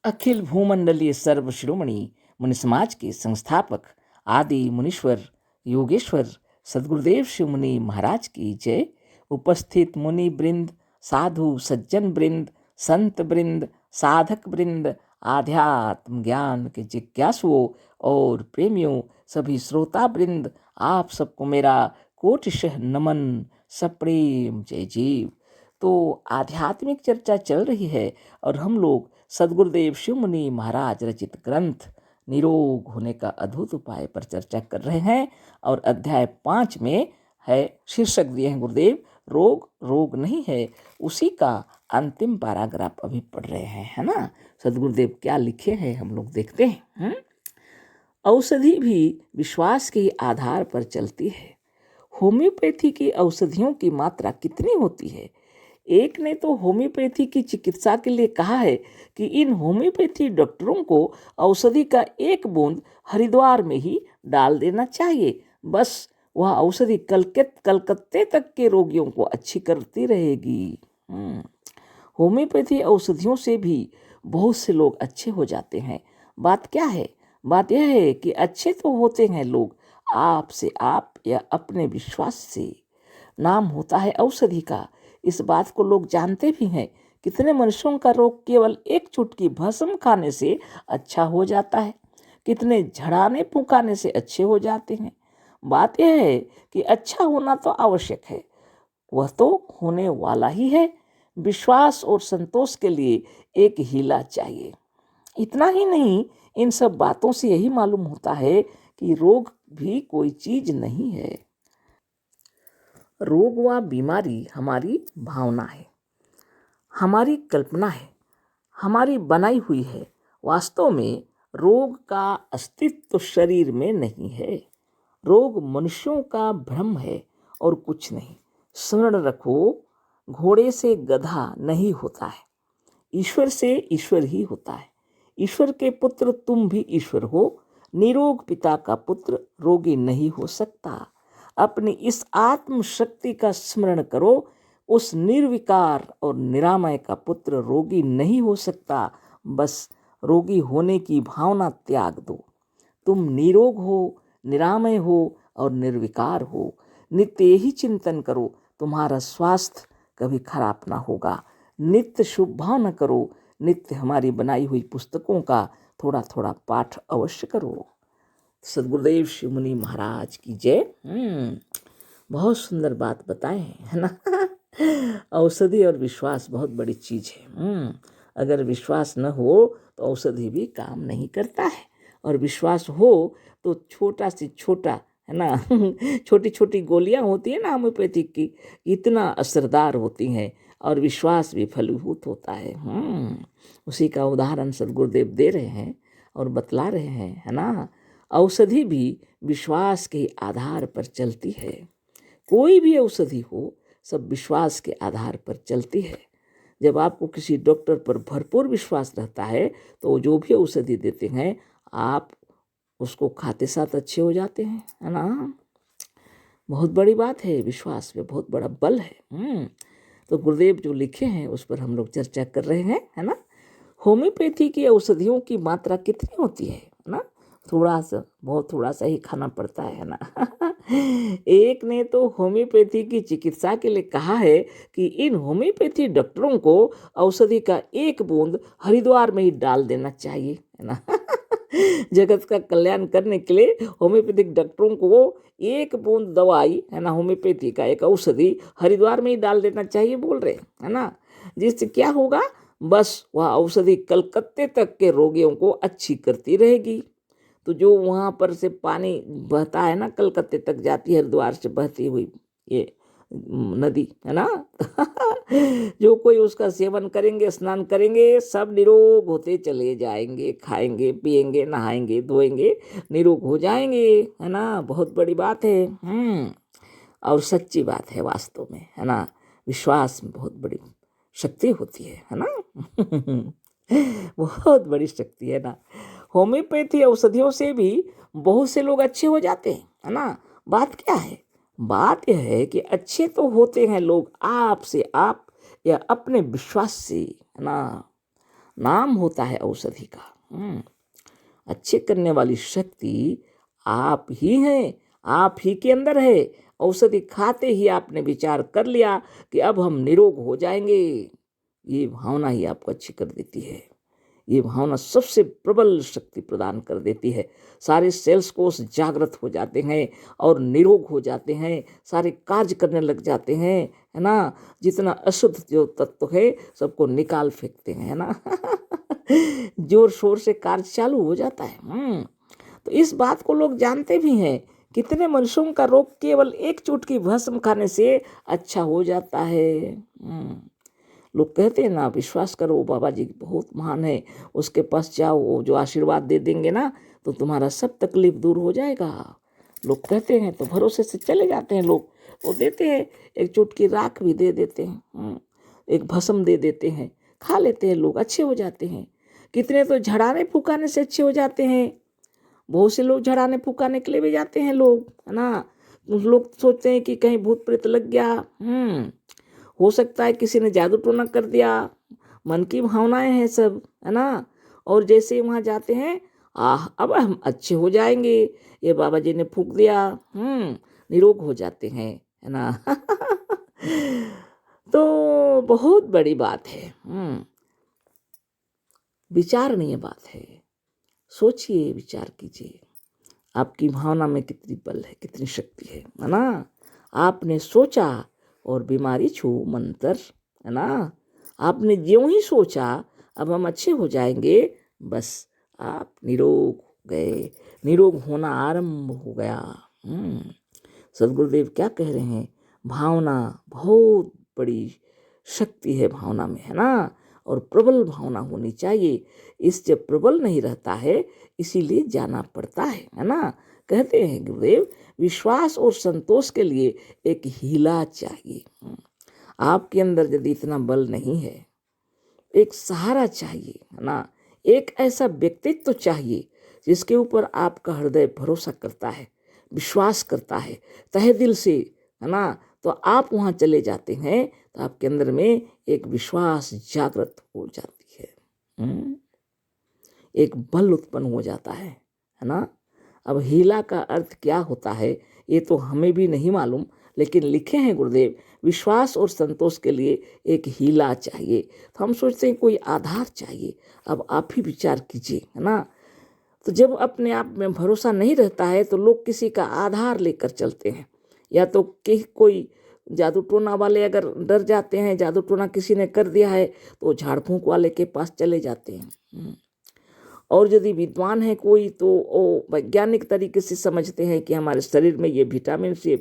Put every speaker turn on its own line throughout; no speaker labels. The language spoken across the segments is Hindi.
अखिल भूमंडलीय सर्व शिरोमणि मुनि समाज के संस्थापक आदि मुनीश्वर योगेश्वर सदगुरुदेव शिव मुनि महाराज की जय। उपस्थित मुनि वृंद, साधु सज्जन वृंद, संत वृंद, साधक वृंद, आध्यात्म ज्ञान के जिज्ञासुओं और प्रेमियों, सभी श्रोता वृंद, आप सबको मेरा कोटिशः नमन, सप्रेम जय जीव। तो आध्यात्मिक चर्चा चल रही है और हम लोग सदगुरुदेव शिव मुनि महाराज रचित ग्रंथ निरोग होने का अद्भुत उपाय पर चर्चा कर रहे हैं। और अध्याय 5 में है, शीर्षक दिए हैं गुरुदेव, रोग रोग नहीं है। उसी का अंतिम पैराग्राफ अभी पढ़ रहे हैं, है ना। सदगुरुदेव क्या लिखे हैं हम लोग देखते हैं। औषधि भी विश्वास के आधार पर चलती है। होम्योपैथी की औषधियों की मात्रा कितनी होती है? एक ने तो होम्योपैथी की चिकित्सा के लिए कहा है कि इन होम्योपैथी डॉक्टरों को औषधि का एक बूंद हरिद्वार में ही डाल देना चाहिए, बस वह औषधि कलकत्ते तक के रोगियों को अच्छी करती रहेगी। होम्योपैथी औषधियों से भी बहुत से लोग अच्छे हो जाते हैं। बात क्या है? बात यह है कि अच्छे तो होते हैं लोग आपसे आप या अपने विश्वास से। नाम होता है औषधि का, इस बात को लोग जानते भी हैं। कितने मनुष्यों का रोग केवल एक चुटकी भस्म खाने से अच्छा हो जाता है, कितने झड़ाने फुंकाने से अच्छे हो जाते हैं। बात यह है कि अच्छा होना तो आवश्यक है, वह तो होने वाला ही है। विश्वास और संतोष के लिए एक हीला चाहिए। इतना ही नहीं, इन सब बातों से यही मालूम होता है कि रोग भी कोई चीज नहीं है। रोग व बीमारी हमारी भावना है, हमारी कल्पना है, हमारी बनाई हुई है। वास्तव में रोग का अस्तित्व शरीर में नहीं है। रोग मनुष्यों का भ्रम है और कुछ नहीं। स्मरण रखो, घोड़े से गधा नहीं होता है, ईश्वर से ईश्वर ही होता है। ईश्वर के पुत्र तुम भी ईश्वर हो। निरोग पिता का पुत्र रोगी नहीं हो सकता। अपनी इस आत्म शक्ति का स्मरण करो। उस निर्विकार और निरामय का पुत्र रोगी नहीं हो सकता। बस रोगी होने की भावना त्याग दो। तुम निरोग हो, निरामय हो और निर्विकार हो। नित्य यही चिंतन करो, तुम्हारा स्वास्थ्य कभी खराब ना होगा। नित्य शुभ भावना करो। नित्य हमारी बनाई हुई पुस्तकों का थोड़ा थोड़ा पाठ अवश्य करो। सदगुरुदेव शिव मुनि महाराज की जय। बहुत सुंदर बात बताए हैं, है ना। औषधि और विश्वास बहुत बड़ी चीज है। अगर विश्वास न हो तो औषधि भी काम नहीं करता है, और विश्वास हो तो छोटा से छोटा, है ना, छोटी छोटी गोलियां होती है ना होम्योपैथिक की, इतना असरदार होती हैं, और विश्वास भी फलीभूत होता है। उसी का उदाहरण सदगुरुदेव दे रहे हैं और बतला रहे हैं, है ना। औषधि भी विश्वास के आधार पर चलती है। कोई भी औषधि हो, सब विश्वास के आधार पर चलती है। जब आपको किसी डॉक्टर पर भरपूर विश्वास रहता है तो जो भी औषधि देते हैं आप उसको खाते साथ अच्छे हो जाते हैं, है ना। बहुत बड़ी बात है, विश्वास में बहुत बड़ा बल है। तो गुरुदेव जो लिखे हैं उस पर हम लोग चर्चा कर रहे हैं, है ना। होम्योपैथी की औषधियों की मात्रा कितनी होती है ना। थोड़ा सा, बहुत थोड़ा सा ही खाना पड़ता है ना। एक ने तो होम्योपैथी की चिकित्सा के लिए कहा है कि इन होम्योपैथी डॉक्टरों को औषधि का एक बूंद हरिद्वार में ही डाल देना चाहिए, है ना। जगत का कल्याण करने के लिए होम्योपैथिक डॉक्टरों को एक बूंद दवाई, है ना, होम्योपैथी का एक औषधि हरिद्वार में ही डाल देना चाहिए बोल रहे, है ना। जिससे क्या होगा, बस वह औषधि कलकत्ते तक के रोगियों को अच्छी करती रहेगी। तो जो वहाँ पर से पानी बहता है ना, कलकत्ते तक जाती है, हरिद्वार से बहती हुई ये नदी, है ना। जो कोई उसका सेवन करेंगे, स्नान करेंगे, सब निरोग होते चले जाएंगे। खाएंगे, पिएंगे, नहाएंगे, धोएंगे, निरोग हो जाएंगे, है ना। बहुत बड़ी बात है। और सच्ची बात है वास्तव में, है ना। विश्वास में बहुत बड़ी शक्ति होती है ना। बहुत बड़ी शक्ति है ना। होम्योपैथी औषधियों से भी बहुत से लोग अच्छे हो जाते हैं, है ना। बात क्या है? बात यह है कि अच्छे तो होते हैं लोग आपसे आप या अपने विश्वास से, है ना। नाम होता है औषधि का। अच्छे करने वाली शक्ति आप ही हैं, आप ही के अंदर है। औषधि खाते ही आपने विचार कर लिया कि अब हम निरोग हो जाएंगे, ये भावना ही आपको अच्छी कर देती है। ये भावना सबसे प्रबल शक्ति प्रदान कर देती है। सारे सेल्स कोष जागृत हो जाते हैं और निरोग हो जाते हैं, सारे कार्य करने लग जाते हैं, है ना। जितना अशुद्ध जो तत्व है सबको निकाल फेंकते हैं, है ना। जोर शोर से कार्य चालू हो जाता है। तो इस बात को लोग जानते भी हैं। कितने मनुष्यों का रोग केवल एक चुटकी भस्म खाने से अच्छा हो जाता है। लोग कहते हैं ना, विश्वास करो वो बाबा जी बहुत महान है, उसके पास जाओ, वो जो आशीर्वाद दे देंगे ना तो तुम्हारा सब तकलीफ दूर हो जाएगा। लोग कहते हैं तो भरोसे से चले जाते हैं लोग। वो देते हैं, एक चुटकी राख भी दे देते हैं, एक भस्म दे देते हैं, खा लेते हैं लोग, अच्छे हो जाते हैं। कितने तो झड़ाने फुकाने से अच्छे हो जाते हैं। बहुत से लोग झड़ाने फुकाने के लिए भी जाते हैं लोग, है ना। लोग सोचते हैं कि कहीं भूत प्रेत लग गया, हो सकता है किसी ने जादू टोना कर दिया। मन की भावनाएं हैं सब, है ना। और जैसे वहाँ जाते हैं, अब हम अच्छे हो जाएंगे, ये बाबा जी ने फूंक दिया, निरोग हो जाते हैं, है ना। तो बहुत बड़ी बात है। विचारणीय बात है। सोचिए, विचार कीजिए, आपकी भावना में कितनी बल है, कितनी शक्ति है ना। आपने सोचा और बीमारी छू मंतर, है ना। आपने ज्यों ही सोचा अब हम अच्छे हो जाएंगे, बस आप निरोग हो गए, निरोग होना आरंभ हो गया। सदगुरुदेव क्या कह रहे हैं, भावना बहुत बड़ी शक्ति है भावना में, है ना। और प्रबल भावना होनी चाहिए। इस जब प्रबल नहीं रहता है इसीलिए जाना पड़ता है ना। कहते हैं गुरुदेव, विश्वास और संतोष के लिए एक हीला चाहिए। आपके अंदर यदि इतना बल नहीं है, एक सहारा चाहिए, है ना। एक ऐसा व्यक्तित्व चाहिए जिसके ऊपर आपका हृदय भरोसा करता है, विश्वास करता है तहे दिल से, है ना। तो आप वहाँ चले जाते हैं तो आपके अंदर में एक विश्वास जागृत हो जाती है, एक बल उत्पन्न हो जाता है ना। अब हीला का अर्थ क्या होता है ये तो हमें भी नहीं मालूम, लेकिन लिखे हैं गुरुदेव, विश्वास और संतोष के लिए एक हीला चाहिए। तो हम सोचते हैं कोई आधार चाहिए। अब आप ही विचार कीजिए, है ना। तो जब अपने आप में भरोसा नहीं रहता है तो लोग किसी का आधार लेकर चलते हैं, या तो कोई जादू टोना वाले अगर डर जाते हैं, जादू टोना किसी ने कर दिया है तो झाड़ फूंक वाले के पास चले जाते हैं। और यदि विद्वान है कोई तो वो वैज्ञानिक तरीके से समझते हैं कि हमारे शरीर में ये विटामिन से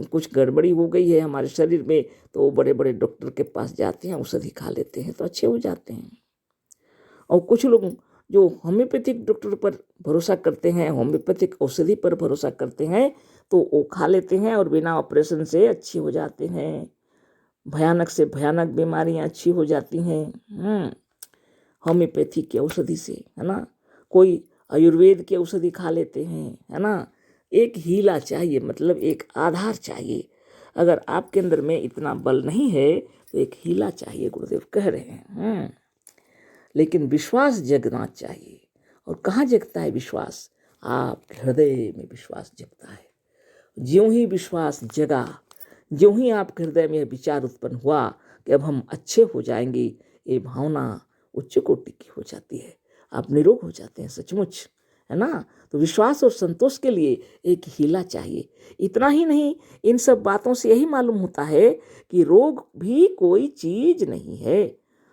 कुछ गड़बड़ी हो गई है हमारे शरीर में, तो वो बड़े बड़े डॉक्टर के पास जाते हैं, औषधि खा लेते हैं तो अच्छे हो जाते हैं। और कुछ लोग जो होम्योपैथिक डॉक्टर पर भरोसा करते हैं, होम्योपैथिक औषधि पर भरोसा करते हैं, तो वो खा लेते हैं और बिना ऑपरेशन से अच्छी हो जाते हैं। भयानक से भयानक बीमारियां अच्छी हो जाती हैं होम्योपैथी की औषधि से, है ना। कोई आयुर्वेद की औषधि खा लेते हैं, है ना। एक हीला चाहिए, मतलब एक आधार चाहिए। अगर आपके अंदर में इतना बल नहीं है तो एक हीला चाहिए, गुरुदेव कह रहे हैं। लेकिन विश्वास जगना चाहिए। और कहाँ जगता है विश्वास? आपके हृदय में विश्वास जगता है। ज्यों ही विश्वास जगा, ज्यों ही आपके हृदय में विचार उत्पन्न हुआ कि अब हम अच्छे हो जाएंगे, ये भावना उच्च कोटि की हो जाती है, आप निरोग हो जाते हैं सचमुच, है ना। तो विश्वास और संतोष के लिए एक हीला चाहिए। इतना ही नहीं, इन सब बातों से यही मालूम होता है कि रोग भी कोई चीज नहीं है।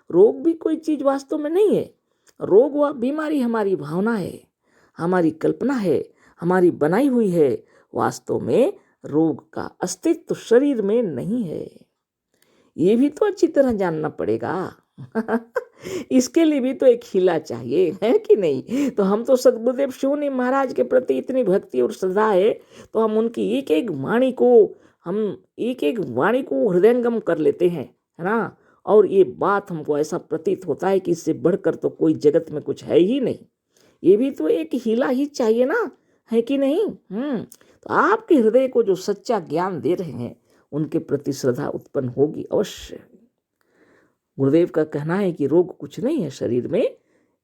रोग भी कोई चीज वास्तव में नहीं है। रोग व बीमारी हमारी भावना है, हमारी कल्पना है, हमारी बनाई हुई है। वास्तव में रोग का अस्तित्व शरीर में नहीं है। ये भी तो अच्छी तरह जानना पड़ेगा। इसके लिए भी तो एक हीला चाहिए, है कि नहीं। तो हम तो सदगुरुदेव शिवनी महाराज के प्रति इतनी भक्ति और श्रद्धा है तो हम उनकी एक एक वाणी को हृदयंगम कर लेते हैं, है ना। और ये बात हमको ऐसा प्रतीत होता है कि इससे बढ़कर तो कोई जगत में कुछ है ही नहीं। ये भी तो एक हीला ही चाहिए ना, है कि नहीं। तो आपके हृदय को जो सच्चा ज्ञान दे रहे हैं उनके प्रति श्रद्धा उत्पन्न होगी अवश्य। गुरुदेव का कहना है कि रोग कुछ नहीं है शरीर में,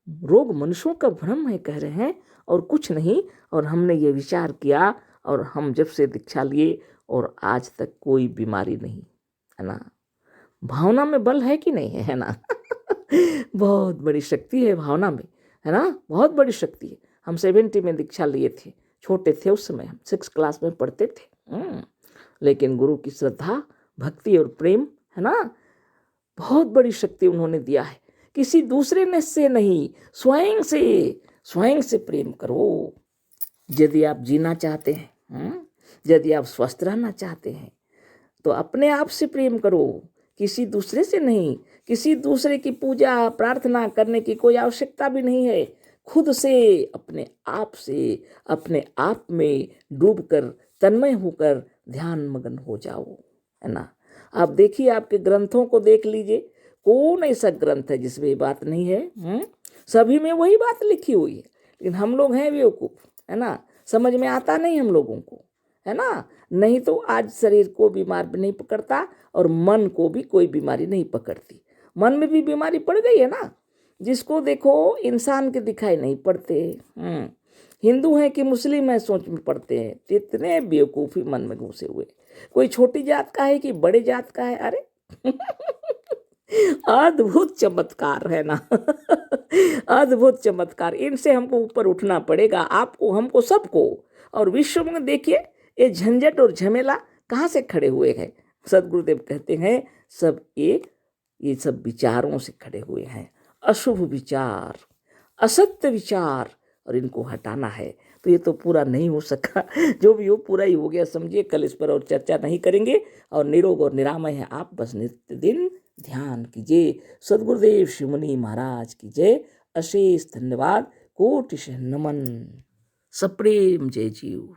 रोग मनुष्यों का भ्रम है कह रहे हैं, और कुछ नहीं। और हमने ये विचार किया और हम जब से दीक्षा लिए और आज तक कोई बीमारी नहीं, है ना। भावना में बल है कि नहीं है ना। बहुत बड़ी शक्ति है भावना में, है ना, बहुत बड़ी शक्ति है। हम 70 में दीक्षा लिए थे, छोटे थे उस समय, हम 6 क्लास में पढ़ते थे। लेकिन गुरु की श्रद्धा, भक्ति और प्रेम, है ना, बहुत बड़ी शक्ति उन्होंने दिया है। किसी दूसरे ने से नहीं, स्वयं से प्रेम करो। यदि आप जीना चाहते हैं, यदि आप स्वस्थ रहना चाहते हैं, तो अपने आप से प्रेम करो, किसी दूसरे से नहीं। किसी दूसरे की पूजा प्रार्थना करने की कोई आवश्यकता भी नहीं है। खुद से, अपने आप में डूबकर, तन्मय होकर ध्यान मग्न हो जाओ, है ना। आप देखिए, आपके ग्रंथों को देख लीजिए, कौन ऐसा ग्रंथ है जिसमें ये बात नहीं है? सभी में वही बात लिखी हुई है, लेकिन हम लोग हैं बेवकूफ, है ना, समझ में आता नहीं हम लोगों को, है ना। नहीं तो आज शरीर को बीमार भी नहीं पकड़ता और मन को भी कोई बीमारी नहीं पकड़ती। मन में भी बीमारी पड़ गई है ना, जिसको देखो इंसान के दिखाई नहीं पड़ते। हिंदू हैं कि मुस्लिम है सोच में पड़ते हैं। इतने बेवकूफ़ी मन में घुसे हुए। कोई छोटी जात का है कि बड़े जात का है, अरे अद्भुत चमत्कार है ना। अद्भुत चमत्कार, इनसे हमको ऊपर उठना पड़ेगा, आपको, हमको, सबको। और विश्व में देखिए, ये झंझट और झमेला कहाँ से खड़े हुए हैं? सदगुरुदेव कहते हैं सब ये सब विचारों से खड़े हुए हैं। अशुभ विचार, असत्य विचार, और इनको हटाना है। तो ये तो पूरा नहीं हो सका, जो भी हो पूरा ही हो गया समझिए। कल इस पर और चर्चा नहीं करेंगे। और निरोग और निरामय है आप, बस नित्य दिन ध्यान कीजिए। सदगुरुदेव श्री मुनि महाराज की जय। अशेष धन्यवाद, कोटिशः नमन। सप्रेम जय जीव।